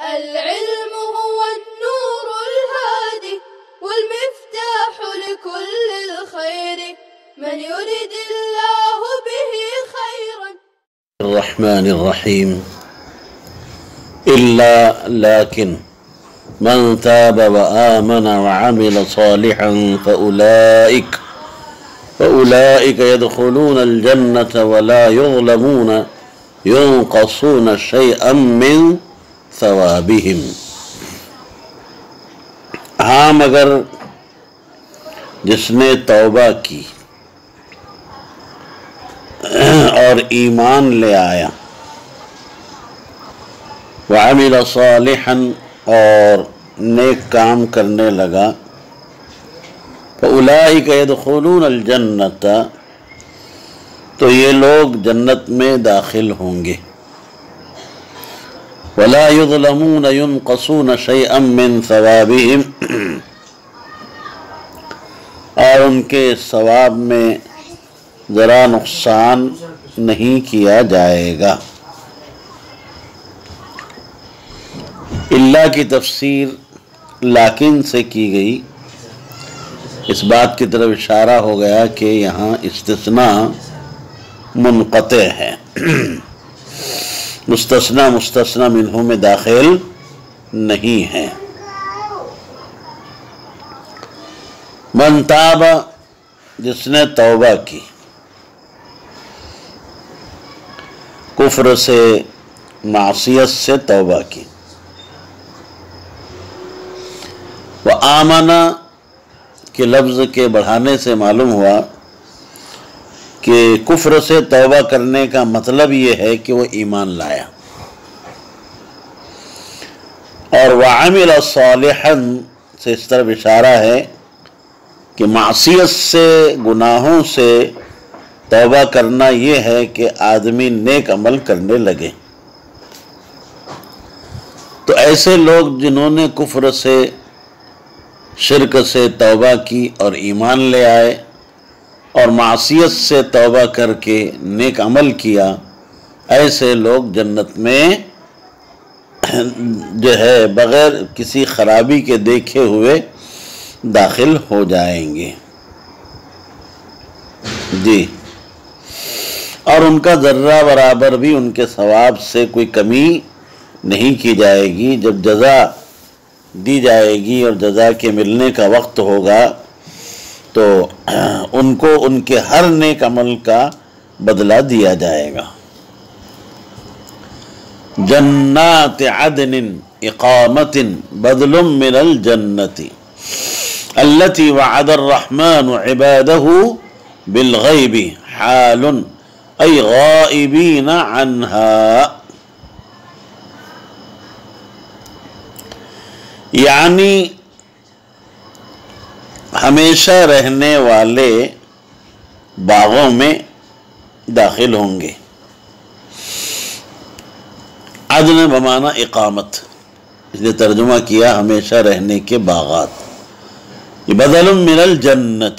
العلم هو النور الهادي والمفتاح لكل الخير من يرد الله به خيرا. الرحمن الرحيم. لكن من تاب وآمن وعمل صالحا فأولئك يدخلون الجنة ولا ينقصون شيئا من ثوابهم. ہاں مگر جس نے توبہ کی اور ایمان لے آیا، وعمل صالحا اور نیک کام کرنے لگا، فأولئک يدخلون الجنت تو یہ لوگ جنت میں داخل ہوں گے، ولا يظلمون ينقصون شيئا من ثوابهم اور ان کے ثواب میں ذرا نقصان نہیں کیا جائے گا۔ اللہ کی تفسیر لیکن سے کی گئی، اس بات کی طرف اشارہ ہو گیا کہ یہاں استثناء منقطع ہے، مستثنی منہ میں داخل نہیں ہے۔ من تاب جس نے توبہ کی، کفر سے معصیت سے توبہ کی، وآمن کے لفظ کے بڑھانے سے معلوم ہوا کہ کفر سے توبہ کرنے کا مطلب یہ ہے کہ وہ ایمان لایا، اور وعمل صالحا سے اس طرف اشارہ ہے کہ معصیت سے، گناہوں سے توبہ کرنا یہ ہے کہ آدمی نیک عمل کرنے لگے۔ تو ایسے لوگ جنہوں نے کفر سے، شرک سے توبہ کی اور ایمان لے آئے، اور معصیت سے توبہ کر کے نیک عمل کیا، ایسے لوگ جنت میں جو ہے بغیر کسی خرابی کے دیکھے ہوئے داخل ہو جائیں گے۔ جی، اور ان کا ذرہ برابر بھی ان کے ثواب سے کوئی کمی نہیں کی جائے گی۔ جب جزا دی جائے گی اور جزا کے ملنے کا وقت ہوگا تو ان کو ان کے ہر نیک عمل کا بدلہ دیا جائے گا۔ جنات عدن اقامت بدل من الجنت التي وعد الرحمن عباده بالغیب حال ای غائبین عنها، یعنی ہمیشہ رہنے والے باغوں میں داخل ہوں گے۔ عدن بمعنی اقامت، اس نے ترجمہ کیا ہمیشہ رہنے کے باغات۔ یہ بدل من الجنت،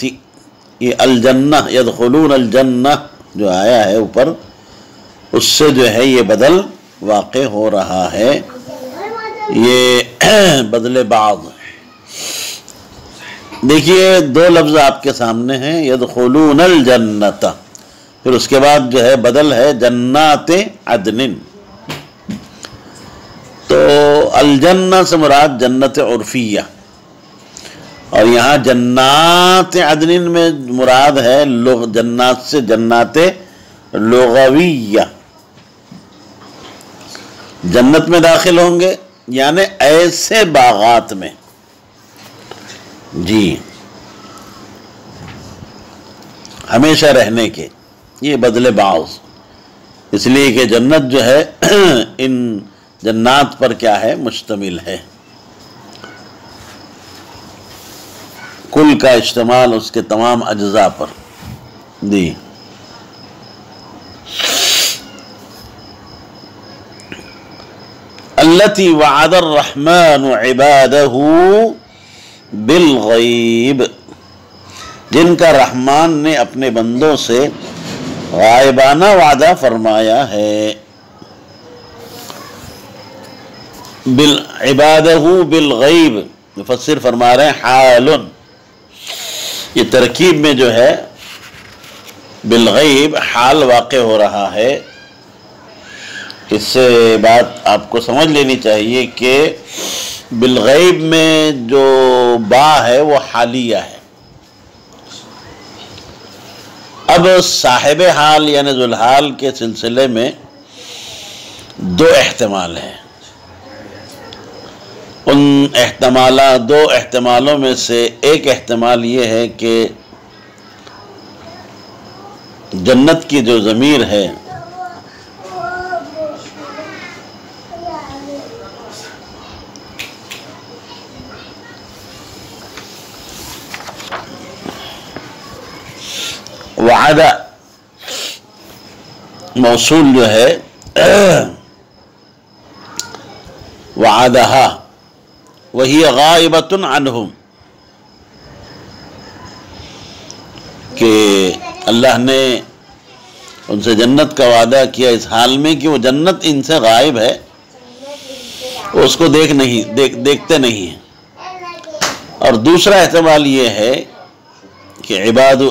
یہ الجنہ، یدخلون الجنہ جو آیا ہے اوپر، اس سے جو ہے یہ بدل واقع ہو رہا ہے، یہ بدل بعض۔ دیکھیے دو لفظ آپ کے سامنے ہیں، یدخلون الجنت، پھر اس کے بعد جو ہے بدل ہے جنات عدن۔ تو الجنہ سے مراد جنت عرفیہ، اور یہاں جنات عدن میں مراد ہے جنات سے جنات لغویہ، جنت میں داخل ہوں گے یعنی ایسے باغات میں، جی، ہمیشہ رہنے کے، یہ بدل بعض، اس لیے کہ جنت جو ہے ان جنات پر کیا ہے، مشتمل ہے، کل کا اشتمال اس کے تمام اجزاء پر۔ جی، التی وعد الرحمن عبادہ بالغیب، جن کا رحمان نے اپنے بندوں سے غائبانہ وعدہ فرمایا ہے۔ عبادہ بالغیب، مفسر فرما رہے ہیں حال، یہ ترکیب میں جو ہے بالغیب حال واقع ہو رہا ہے۔ اس سے بات آپ کو سمجھ لینی چاہیے کہ بالغیب میں جو با ہے وہ حالیہ ہے۔ اب صاحب حال یعنی ذوالحال کے سلسلے میں دو احتمال ہیں۔ دو احتمالوں میں سے ایک احتمال یہ ہے کہ جنت کی جو ضمیر ہے وعدہ موصول جو ہے وعدہا وہی غائبۃ عنہم، کہ اللہ نے ان سے جنت کا وعدہ کیا اس حال میں کہ وہ جنت ان سے غائب ہے، اس کو دیکھتے نہیں ہیں۔ اور دوسرا احتمال یہ ہے کہ عبادہ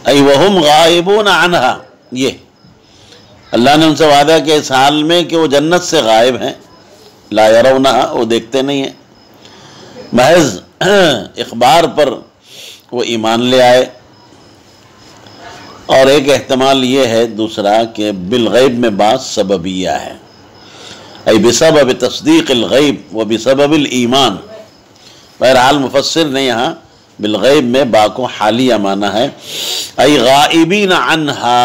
ای وہم غائبون عنہا، یہ اللہ نے ان سے وعدہ کیا اس حال میں کہ وہ جنت سے غائب ہیں، لا یرونہا، وہ دیکھتے نہیں ہیں، محض اخبار پر وہ ایمان لے آئے۔ اور ایک احتمال یہ ہے دوسرا کہ بالغیب میں بات سببیہ ہے، ای بسبب تصدیق الغیب و بسبب الایمان۔ بہرحال مفسر نے یہاں بالغیب میں با کو حالیہ مانا ہے، ای غائبین عنہا،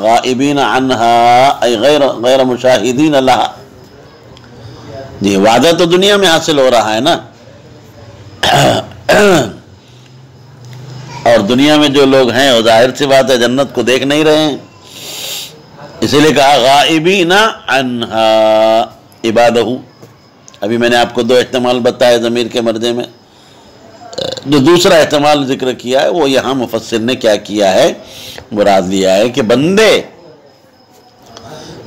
غائبین عنہا ای غیر مشاہدین لہا۔ جی وعدہ تو دنیا میں حاصل ہو رہا ہے نا، اور دنیا میں جو لوگ ہیں وہ ظاہر سی بات ہے جنت کو دیکھ نہیں رہے ہیں، اسی لیے کہا غائبین عنہا عبادہ۔ ابھی میں نے آپ کو دو احتمال بتائے ضمیر کے مرجع میں، جو دوسرا احتمال ذکر کیا ہے وہ یہاں مفسر نے کیا کیا ہے، مراد لیا ہے کہ بندے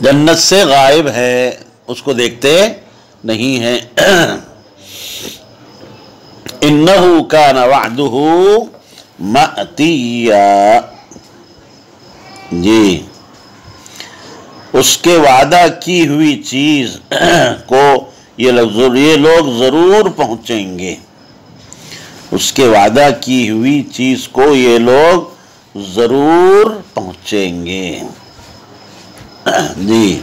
جنت سے غائب ہے، اس کو دیکھتے نہیں ہیں۔ انہو کان وعدہ مأتیا، جی اس کے وعدہ کی ہوئی چیز کو یہ لوگ ضرور پہنچیں گے، اس کے وعدہ کی ہوئی چیز کو یہ لوگ ضرور پہنچیں گے۔ جی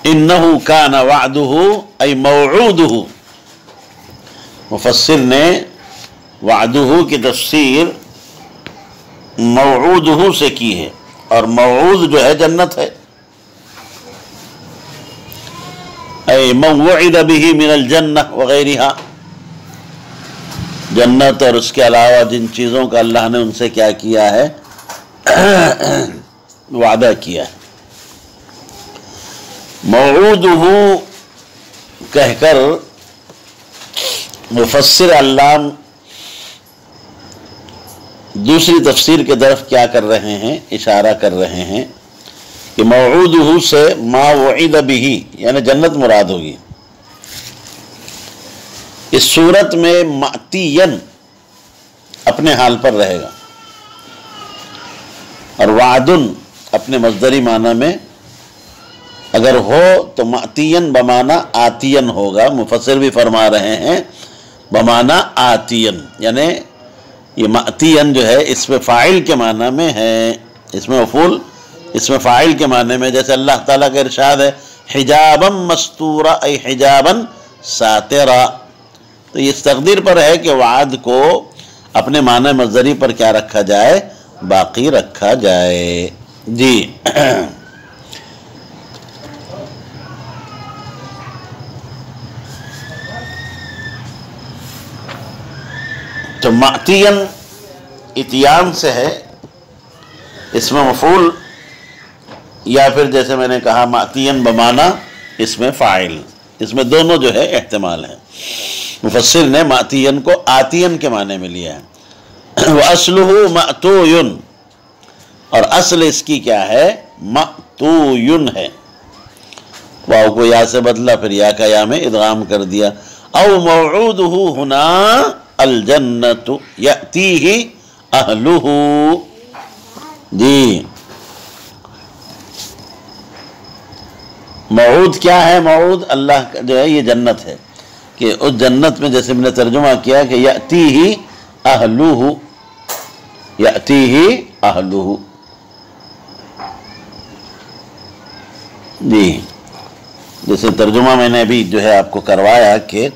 انہو کان وعدہ ای موعودہ، مفسر نے وعدہ کی تفسیر موعودہ سے کی ہے، اور موعود جو ہے جنت ہے، اے من وعد به من الجنہ وغیرہا، جنت اور اس کے علاوہ جن چیزوں کا اللہ نے ان سے کیا کیا ہے، وعدہ کیا ہے۔ موعودہ کہہ کر مفسر علام دوسری تفسیر کی طرف کیا کر رہے ہیں، اشارہ کر رہے ہیں کہ موعودہ سے ما وعد بہ یعنی جنت مراد ہوگی۔ اس صورت میں مأتین اپنے حال پر رہے گا، اور وعدن اپنے مصدری معنی میں اگر ہو تو مأتین بمعنی آتین ہوگا۔ مفسر بھی فرما رہے ہیں بمعنی آتین، یعنی یہ مأتین جو ہے اس میں فاعل کے معنی میں ہے، اس میں مفعول اس میں فاعل کے معنی میں، جیسے اللہ تعالیٰ کا ارشاد ہے حجابا مستورا ای حجابا ساترا، تو یہ اس تقدیر پر ہے کہ وعد کو اپنے معنی مصدری پر کیا رکھا جائے، باقی رکھا جائے۔ جی تو مأتین اتیان سے ہے، اس میں مفعول، یا پھر جیسے میں نے کہا مأتین بمعنی اس میں فاعل، اس میں دونوں جو ہے احتمال ہیں۔ مفسر نے مأتین کو آتین کے معنی میں لیا ہے، وَأَصْلُهُ مَأْتُوٌ، اور اصل اس کی کیا ہے، مأتوین ہے۔ واو کو یا سے بدلا، پھر یا کا یا میں ادغام کر دیا. او موعودہ ہنا الجنت یأتیہ اہلہ. جی موعود کیا ہے؟ موعود اللہ کا جو ہے یہ جنت ہے، کہ اس جنت میں جیسے میں نے ترجمہ کیا کہ یأتیہ اہلہ، یأتیہ اہلہ. جی جیسے ترجمہ میں نے ابھی جو ہے آپ کو کروایا کہ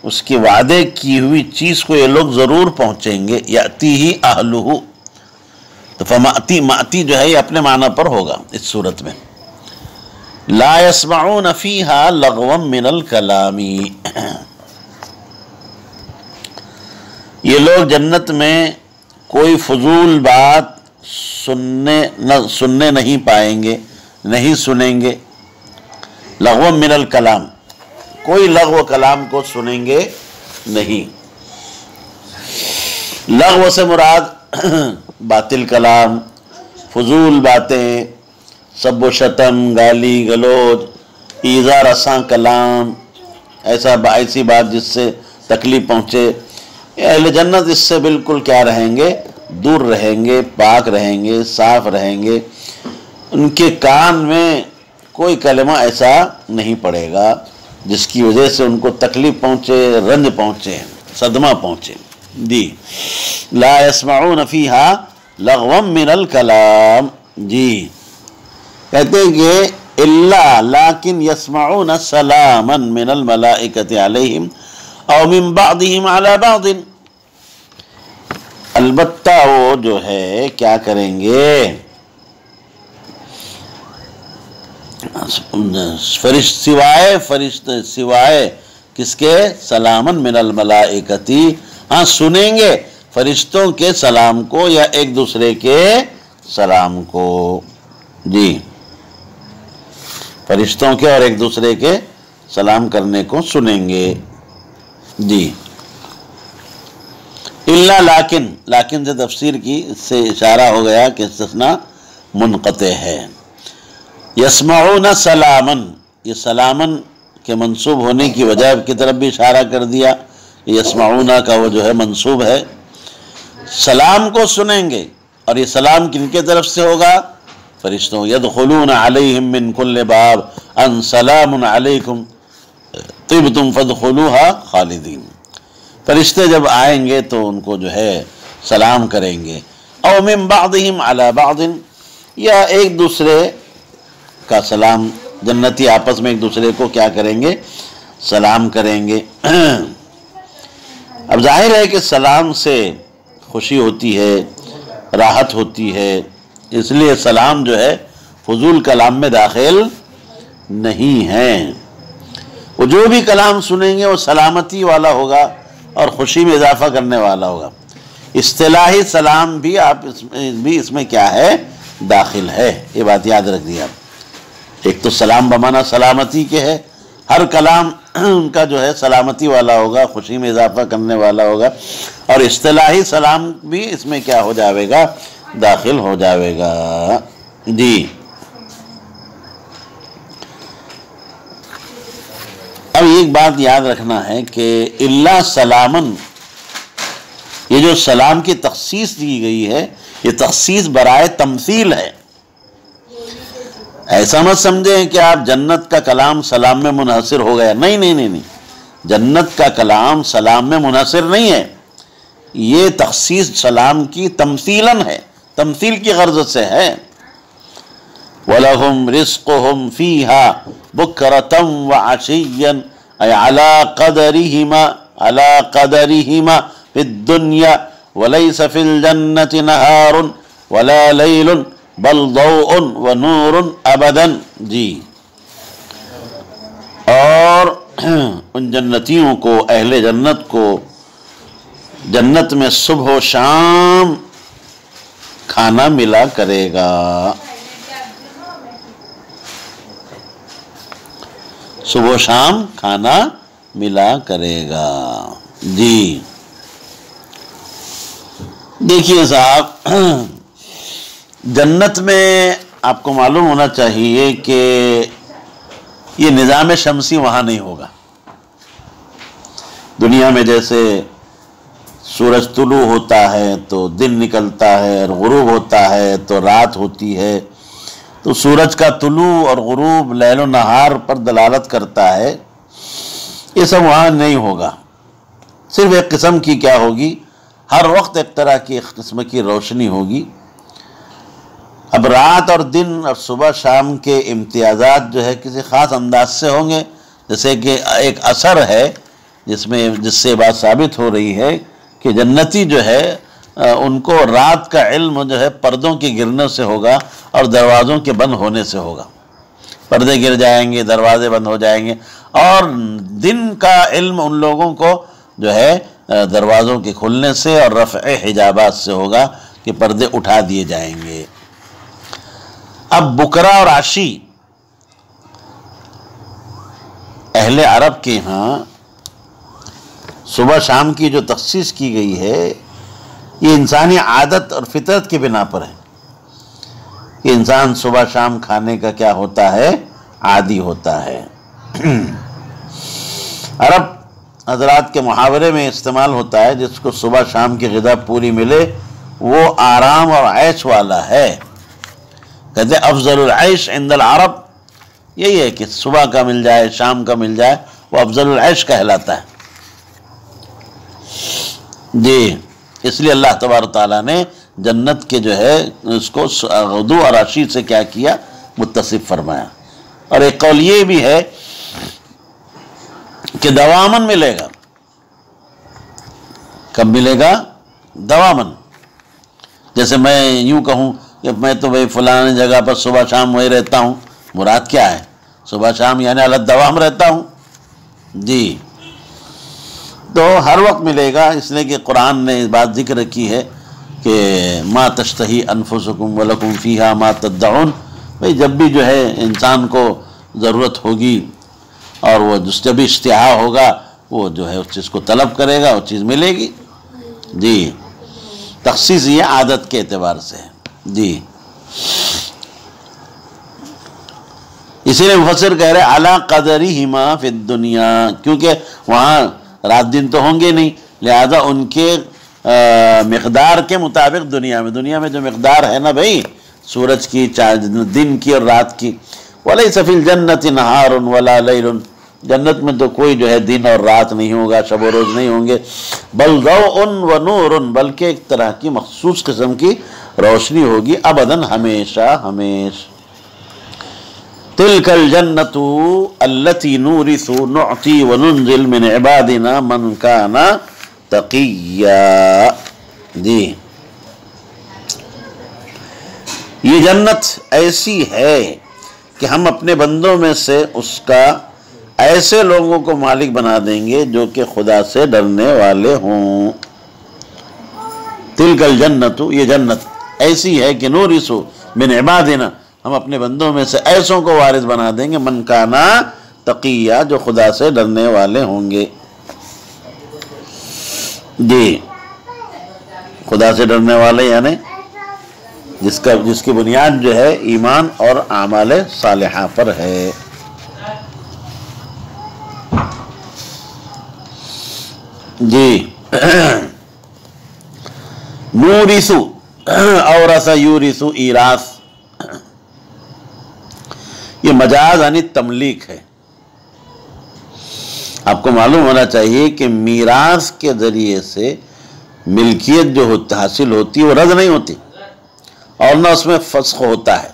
اس کی وعدے کی ہوئی چیز کو یہ لوگ ضرور پہنچیں گے. یأتیہ اہلہ، تو فمأتی، مأتی جو ہے یہ اپنے معنی پر ہوگا اس صورت میں. لا يسمعون فيها لغوا من الكلام. یہ لوگ جنت میں کوئی فضول بات سننے نہیں پائیں گے، نہیں سنیں گے. لغو من الکلام، کوئی لغو کلام کو سنیں گے نہیں. لغو سے مراد باطل کلام، فضول باتیں، سب و شتم، گالی گلوچ، ایذا رساں کلام، ایسی بات جس سے تکلیف پہنچے. اہل جنت اس سے بالکل کیا رہیں گے؟ دور رہیں گے، پاک رہیں گے، صاف رہیں گے. ان کے کان میں کوئی کلمہ ایسا نہیں پڑے گا جس کی وجہ سے ان کو تکلیف پہنچے، رنج پہنچے، صدمہ پہنچے. جی لا يسمعون فيها لغوا من الکلام. جی کہتے ہیں کہ الا لیکن يسمعون سلاما من الملائکۃ علیہم او من بعضهم على بعض. البتہ وہ جو ہے کیا کریں گے؟ سوائے کس کے؟ سلامن من الملائکتی، ہاں سنیں گے فرشتوں کے سلام کو یا ایک دوسرے کے سلام کو. جی فرشتوں کے اور ایک دوسرے کے سلام کرنے کو سنیں گے. جی الا لیکن سے تفسیر کی، اس سے اشارہ ہو گیا کہ استثناء منقطع ہے. یسمعون سلامن، یہ سلامن کے منصوب ہونے کی وجہ کی طرف بھی اشارہ کر دیا. یسمعون کا وہ جو ہے منصوب ہے، سلام کو سنیں گے. اور یہ سلام کن کے طرف سے ہوگا؟ فرشتوں. یدخلون علیہم من کل باب ان سلام علیکم طبتم فادخلوها خالدین. فرشتے جب آئیں گے تو ان کو جو ہے سلام کریں گے. او من بعضهم علی بعض، یا ایک دوسرے کا سلام، جنتی آپس میں ایک دوسرے کو کیا کریں گے؟ سلام کریں گے. اب ظاہر ہے کہ سلام سے خوشی ہوتی ہے، راحت ہوتی ہے، اس لیے سلام جو ہے فضول کلام میں داخل نہیں ہے. وہ جو بھی کلام سنیں گے وہ سلامتی والا ہوگا اور خوشی میں اضافہ کرنے والا ہوگا. اصطلاحی سلام بھی اس میں کیا ہے؟ داخل ہے. یہ بات یاد رکھ دیا. ایک تو سلام بمانا سلامتی کے ہے، ہر کلام ان کا جو ہے سلامتی والا ہوگا، خوشی میں اضافہ کرنے والا ہوگا. اور اصطلاحی سلام بھی اس میں کیا ہو جاوے گا؟ داخل ہو جاوے گا. جی اب ایک بات یاد رکھنا ہے کہ الا سلامن، یہ جو سلام کی تخصیص دی گئی ہے یہ تخصیص برائے تمثیل ہے. ایسا مت سمجھیں کہ آپ جنت کا کلام سلام میں منحصر ہو گیا. نہیں، جنت کا کلام سلام میں منحصر نہیں ہے. یہ تخصیص سلام کی تمثیلاً ہے، تمثیل کی غرض سے ہے. وَلَهُمْ رِزْقُهُمْ فِيهَا بُكْرَةً وَعَشِيًّا أي على قدرهما في الدنيا وليس في الجنة نهار ولا ليل بل ضوء ونور أبدا. جی اور ان جنتیوں کو، اہل جنت کو جنت میں صبح و شام کھانا ملا کرے گا. صبح و شام کھانا ملا کرے گا. جی دیکھیے صاحب، جنت میں آپ کو معلوم ہونا چاہیے کہ یہ نظام شمسی وہاں نہیں ہوگا۔ دنیا میں جیسے سورج طلوع ہوتا ہے تو دن نکلتا ہے، اور غروب ہوتا ہے تو رات ہوتی ہے، تو سورج کا طلوع اور غروب لیل و نہار پر دلالت کرتا ہے، یہ سب وہاں نہیں ہوگا۔ صرف ایک قسم کی کیا ہوگی، ہر وقت ایک طرح کی ایک قسم کی روشنی ہوگی۔ اب رات اور دن اور صبح شام کے امتیازات جو ہے کسی خاص انداز سے ہوں گے، جیسے کہ ایک اثر ہے جس سے بات ثابت ہو رہی ہے کہ جنتی جو ہے ان کو رات کا علم جو ہے پردوں کے گرنے سے ہوگا اور دروازوں کے بند ہونے سے ہوگا۔ پردے گر جائیں گے، دروازے بند ہو جائیں گے، اور دن کا علم ان لوگوں کو جو ہے دروازوں کے کھلنے سے اور رفع حجابات سے ہوگا کہ پردے اٹھا دیے جائیں گے۔ اب بکرا اور عشی اہل عرب کے ہاں صبح شام کی جو تخصیص کی گئی ہے، یہ انسانی عادت اور فطرت کی بنا پر ہے کہ انسان صبح شام کھانے کا کیا ہوتا ہے، عادی ہوتا ہے۔ عرب حضرات کے محاورے میں استعمال ہوتا ہے، جس کو صبح شام کی غذا پوری ملے وہ آرام اور عیش والا ہے۔ کہتے ہیں افضل العیش عند العرب، یہی ہے کہ صبح کا مل جائے، شام کا مل جائے، وہ افضل العیش کہلاتا ہے۔ جی، اس لیے اللہ تبارک تعالیٰ نے جنت کے جو ہے اس کو غدو اور عشی سے کیا کیا، متصف فرمایا۔ اور ایک قول یہ بھی ہے کہ دوامن ملے گا۔ کب ملے گا؟ دوامن۔ جیسے میں یوں کہوں کہ میں تو بھائی فلاں جگہ پر صبح شام وہی رہتا ہوں، مراد کیا ہے؟ صبح شام یعنی علی الدوام رہتا ہوں۔ جی، تو ہر وقت ملے گا، اس لیے کہ قرآن نے اس بات ذکر کی ہے کہ ما تشتہی انفسکم ولکم فیہا ما تدعون۔ بھئی جب بھی جو ہے انسان کو ضرورت ہوگی اور وہ جب بھی اشتہا ہوگا وہ جو ہے اس چیز کو طلب کرے گا، وہ چیز ملے گی۔ جی، تخصیص یہ عادت کے اعتبار سے ہے۔ جی، اسی لیے مفسر کہہ رہے علی قدرہما فی الدنیا، کیونکہ وہاں رات دن تو ہوں گے نہیں، لہذا ان کے مقدار کے مطابق دنیا میں جو مقدار ہے نا بھائی سورج کی، دن کی اور رات کی، وَلَيْسَ فِي الْجَنَّةِ نَهَارٌ وَلَا لَيْلٌ، جنت میں تو کوئی جو ہے دن اور رات نہیں ہوگا، شب و روز نہیں ہوں گے، بل ضوء ونور، بلکہ ایک طرح کی مخصوص قسم کی روشنی ہوگی، ابداً ہمیشہ ہمیشہ۔ تِلْكَ الْجَنَّةُ الَّتِي نُورِثُ نُعْطِي وَنُنزِلْ مِنْ عِبَادِنَا مَنْ كَانَ تَقِيًّا۔ جی، یہ جنت ایسی ہے کہ ہم اپنے بندوں میں سے اس کا ایسے لوگوں کو مالک بنا دیں گے جو کہ خدا سے ڈرنے والے ہوں۔ تِلْكَ الْجَنَّةُ، یہ جنت ایسی ہے کہ نُورِثُ مِنْ عِبَادِنَا، ہم اپنے بندوں میں سے ایسوں کو وارث بنا دیں گے، من کانا تقیہ، جو خدا سے ڈرنے والے ہوں گے۔ جی، خدا سے ڈرنے والے یعنی جس کی بنیاد جو ہے ایمان اور اعمال صالحہ پر ہے۔ جی، نورثو، اورث یورث ایراث، یہ مجاز یعنی تملیک ہے۔ آپ کو معلوم ہونا چاہیے کہ میراث کے ذریعے سے ملکیت جو حاصل ہوتی ہے وہ رد نہیں ہوتی اور نہ اس میں فسخ ہوتا ہے۔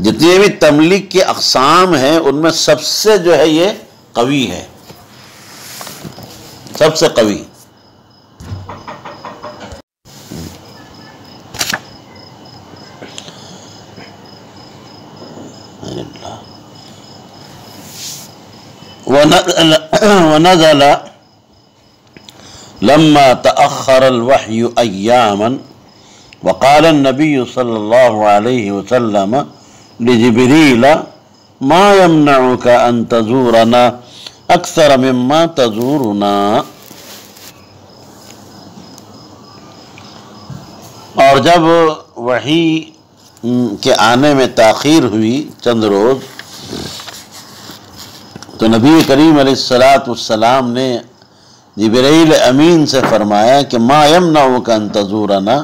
جتنے بھی تملیک کے اقسام ہیں ان میں سب سے جو ہے یہ قوی ہے، سب سے قوی۔ ونزل لما تأخر الوحي أياما وقال النبي صلى الله عليه وسلم لجبريل ما يمنعك أن تزورنا أكثر مما تزورنا۔ اور جب وحی کے آنے میں تاخیر ہوئی چند روز، تو نبی کریم علیہ السلام نے جبرائیل امین سے فرمایا کہ ما یمنعک ان تزورنا،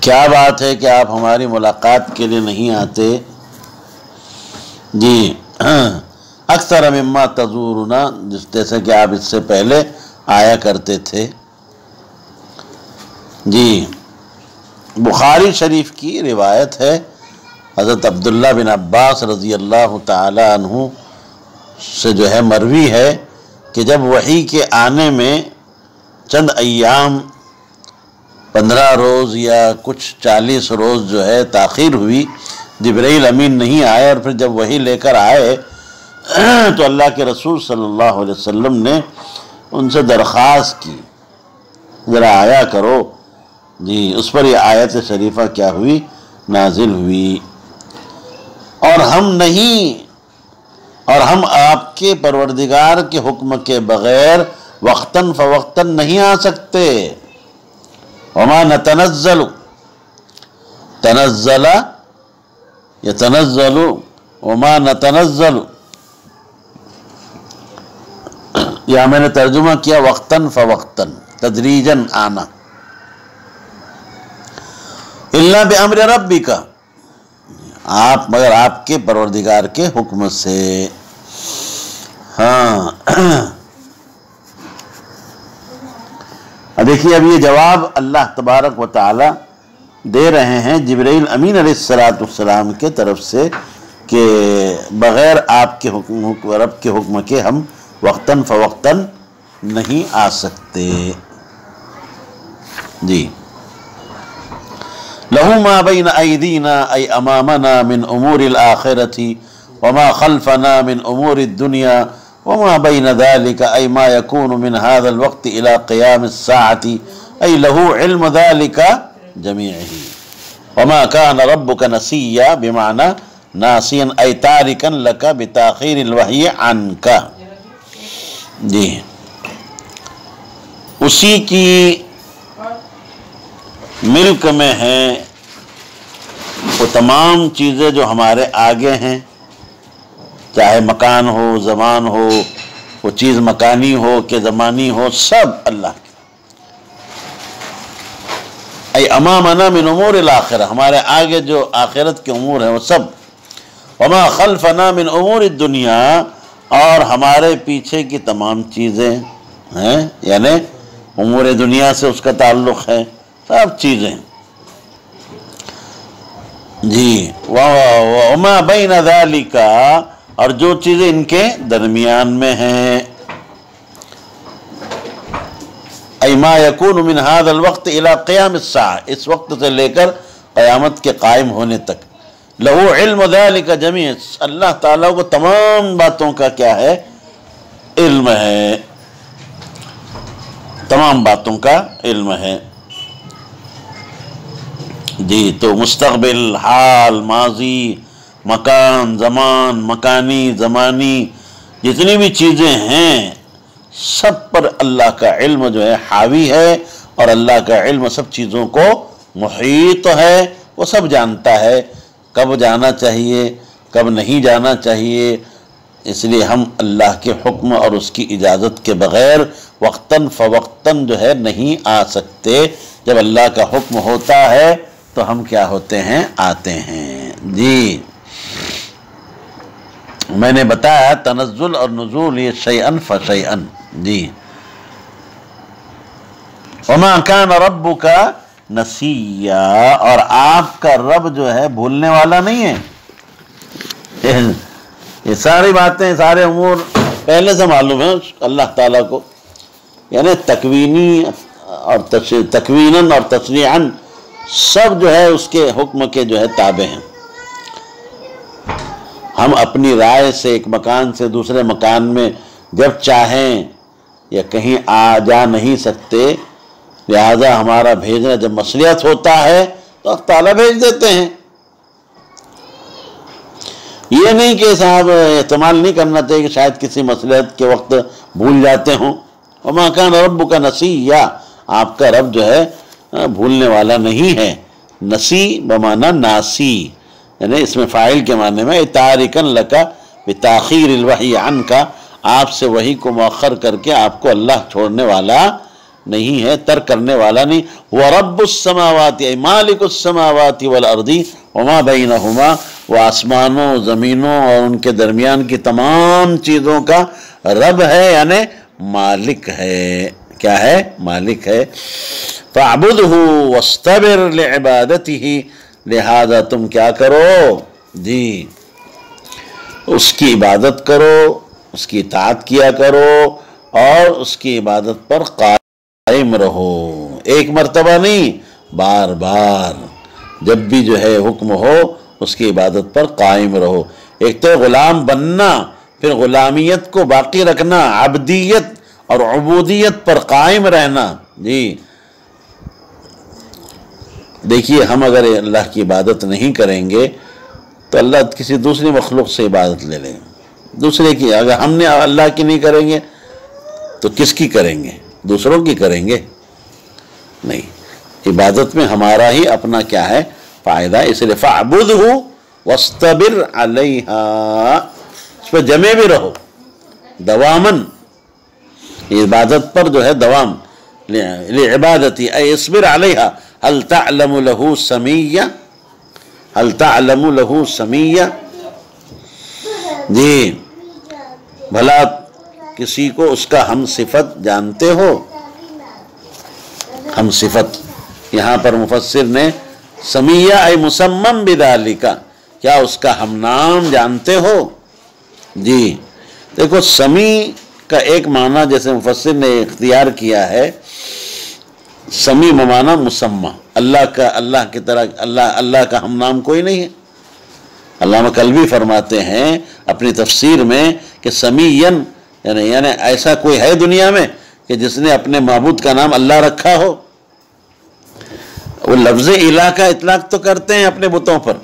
کیا بات ہے کہ آپ ہماری ملاقات کے لیے نہیں آتے؟ جی اکثر مما تزورنا، جیسے کہ آپ اس سے پہلے آیا کرتے تھے۔ جی بخاری شریف کی روایت ہے، حضرت عبداللہ بن عباس رضی اللہ تعالی عنہ سے جو ہے مروی ہے کہ جب وحی کے آنے میں چند ایام 15 روز یا کچھ 40 روز جو ہے تاخیر ہوئی، جبرائیل امین نہیں آئے، اور پھر جب وحی لے کر آئے تو اللہ کے رسول صلی اللہ علیہ وسلم نے ان سے درخواست کی ذرا آیا کرو۔ جی اس پر یہ آیت شریفہ کیا ہوئی؟ نازل ہوئی۔ اور ہم آپ کے پروردگار کے حکم کے بغیر وقتاً فوقتاً نہیں آ سکتے۔ وما نتنزل تنزل یتنزل وما نتنزل، یا میں نے ترجمہ کیا وقتاً فوقتاً، تدریجاً آنا، الا بامر ربک، مگر آپ کے پروردگار کے حکم سے۔ ہاں دیکھیے اب یہ جواب اللہ تبارک و تعالی دے رہے ہیں جبرائیل امین علیہ السلام کے طرف سے کہ بغیر آپ کے رب کے حکم کے ہم وقتاً فوقتاً نہیں آ سکتے۔ جی لَهُ مَا بَيْنَ أَيْدِينَا أَيْ أَمَامَنَا مِنْ أُمُورِ الْآخِرَةِ وَمَا خَلْفَنَا مِنْ أُمُورِ الدُّنْيَا وَمَا بَيْنَ ذَلِكَ أَيْ مَا يَكُونُ مِنْ هَذَا الْوَقْتِ إِلَى قِيَامِ السَّاعَةِ أَيْ لَهُ عِلْمُ ذَلِكَ جَمِيعِهِ وَمَا كَانَ رَبُّكَ نَسِيًّا بِمَعْنَى نَاسِيًا أَيْ تَارِكًا لَكَ بِتَأْخِيرِ الْوَحْيِ عَنْكَ۔ جی اسی کی ملک میں ہیں وہ تمام چیزیں جو ہمارے آگے ہیں، چاہے مکان ہو، زمان ہو، وہ چیز مکانی ہو کہ زمانی ہو، سب اللہ کی۔ ای امامنا من امور الاخرہ، ہمارے آگے جو آخرت کے امور ہیں وہ سب، وما خلفنا من امور الدنیا، اور ہمارے پیچھے کی تمام چیزیں ہیں، یعنی امور دنیا سے اس کا تعلق ہے، سب چیزیں۔ جی وما بین ذالک، اور جو چیزیں ان کے درمیان میں ہیں، ای ما یکون من هذا الوقت الى قیام الساعہ، اس وقت سے لے کر قیامت کے قائم ہونے تک، لہو علم ذالک جمیع، اللہ تعالیٰ کو تمام باتوں کا کیا ہے؟ علم ہے، تمام باتوں کا علم ہے۔ جی تو مستقبل، حال، ماضی، مکان، زمان، مکانی، زمانی، جتنی بھی چیزیں ہیں سب پر اللہ کا علم جو ہے حاوی ہے، اور اللہ کا علم سب چیزوں کو محیط ہے، وہ سب جانتا ہے کب جانا چاہیے کب نہیں جانا چاہیے۔ اس لیے ہم اللہ کے حکم اور اس کی اجازت کے بغیر وقتاً فوقتاً جو ہے نہیں آ سکتے۔ جب اللہ کا حکم ہوتا ہے تو ہم کیا ہوتے ہیں؟ آتے ہیں۔ جی میں نے بتایا تنزل اور نزول یہ شیئن فشیئن۔ جی وما کان ربک نسیا، اور آپ کا رب جو ہے بھولنے والا نہیں ہے۔ یہ ساری باتیں، سارے امور پہلے سے معلوم ہیں اللہ تعالیٰ کو، یعنی تکوینی اور تکویناً اور تشریعاً سب جو ہے اس کے حکم کے جو ہے تابع ہیں۔ ہم اپنی رائے سے ایک مکان سے دوسرے مکان میں جب چاہیں یا کہیں آ جا نہیں سکتے، لہذا ہمارا بھیجنا جب مصلحت ہوتا ہے تو اللہ تعالیٰ بھیج دیتے ہیں۔ یہ نہیں کہ صاحب استعمال نہیں کرنا چاہیے کہ شاید کسی مصلحت کے وقت بھول جاتے ہوں۔ وما کان ربک نسیا، آپ کا رب جو ہے بھولنے والا نہیں ہے۔ نسی بمعنی ناسی، یعنی اس میں فاعل کے معنی میں تارکن لکا بتاخیر الوحی عنک، آپ سے وحی کو مؤخر کر کے آپ کو اللہ چھوڑنے والا نہیں ہے، ترک کرنے والا نہیں۔ وَرَبُّ السَّمَاوَاتِ اے مالک السماوات والارض وما بینہما، وہ آسمانوں زمینوں اور ان کے درمیان کی تمام چیزوں کا رب ہے، یعنی مالک ہے۔ کیا ہے؟ مالک ہے۔ فَاعْبُدْهُ وَاسْتَبِرْ لِعِبَادَتِهِ، لہذا تم کیا کرو جی، اس کی عبادت کرو، اس کی اطاعت کیا کرو اور اس کی عبادت پر قائم رہو۔ ایک مرتبہ نہیں، بار بار جب بھی جو ہے حکم ہو اس کی عبادت پر قائم رہو۔ ایک تو غلام بننا، پھر غلامیت کو باقی رکھنا، عبدیت اور عبودیت پر قائم رہنا۔ جی دیکھیے، ہم اگر اللہ کی عبادت نہیں کریں گے تو اللہ کسی دوسری مخلوق سے عبادت لے لیں گے، دوسرے کی۔ اگر ہم نے اللہ کی نہیں کریں گے تو کس کی کریں گے؟ دوسروں کی کریں گے؟ نہیں، عبادت میں ہمارا ہی اپنا کیا ہے فائدہ، اس لیے فَاعْبُدْهُ وَاسْتَبِرْ عَلَيْهَا، اس پہ جمے بھی رہو دواماً، عبادت پر جو ہے دوام، لعبادتی اے اصبر علیہا، هل تعلم له سمیہ، هل تعلم له سمیہ، جی بھلا کسی کو اس کا ہم صفت جانتے ہو؟ ہم صفت، یہاں پر مفسر نے سمیہ اے مسمم بذالک، کیا اس کا ہم نام جانتے ہو؟ جی دیکھو، سمی کا ایک معنی جیسے مفسر نے اختیار کیا ہے، سمی بمعنی مسمع، اللہ کی طرح اللہ کا ہم نام کوئی نہیں ہے۔ علامہ کلبی فرماتے ہیں اپنی تفسیر میں کہ سمیًا یعنی ایسا کوئی ہے دنیا میں کہ جس نے اپنے معبود کا نام اللہ رکھا ہو؟ وہ لفظ الہ کا اطلاق تو کرتے ہیں اپنے بتوں پر،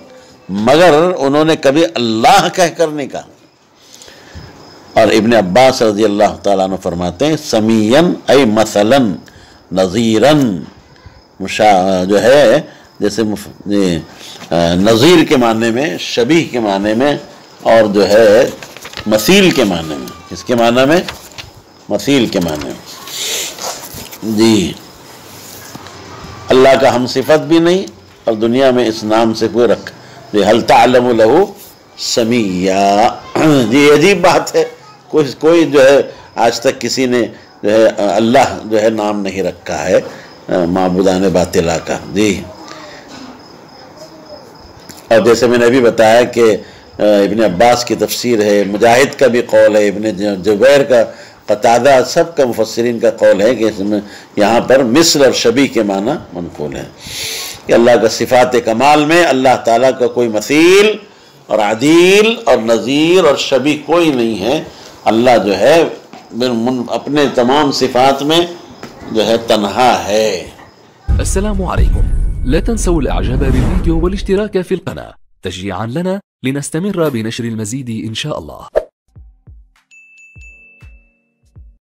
مگر انہوں نے کبھی اللہ کہہ کر نہیں کہا۔ اور ابن عباس رضی اللہ تعالیٰ عنہ فرماتے ہیں سمیًا ای مثلاً نظیراً، جو ہے جیسے نظیر کے معنی میں، شبیہ کے معنی میں، اور جو ہے مثیل کے معنی میں۔ کس کے معنی میں؟ مثیل کے معنی میں۔ جی اللہ کا ہم صفت بھی نہیں اور دنیا میں اس نام سے کوئی رکھ، هل تعلم له سمیہ، جی عجیب بات ہے، کوئی جو ہے آج تک کسی نے جو ہے اللہ جو ہے نام نہیں رکھا ہے معبودان باطلہ کا۔ جی اور جیسے میں نے ابھی بتایا کہ ابن عباس کی تفسیر ہے، مجاہد کا بھی قول ہے، ابن جبیر کا، قتادہ، سب کا مفسرین کا قول ہے کہ اس میں یہاں پر مثل اور شبیہ کے معنی منقول ہیں کہ اللہ کا صفات کمال میں اللہ تعالیٰ کا کوئی مثیل اور عدیل اور نظیر اور شبیہ کوئی نہیں ہے۔ اللہ جو ہے اپنے تمام صفات میں جو ہے تنہا ہے۔ السلام عليكم، لا تنسوا الاعجاب بالفيديو والاشتراك في القناة تشجيعا لنا لنستمر بنشر المزيد إن شاء الله.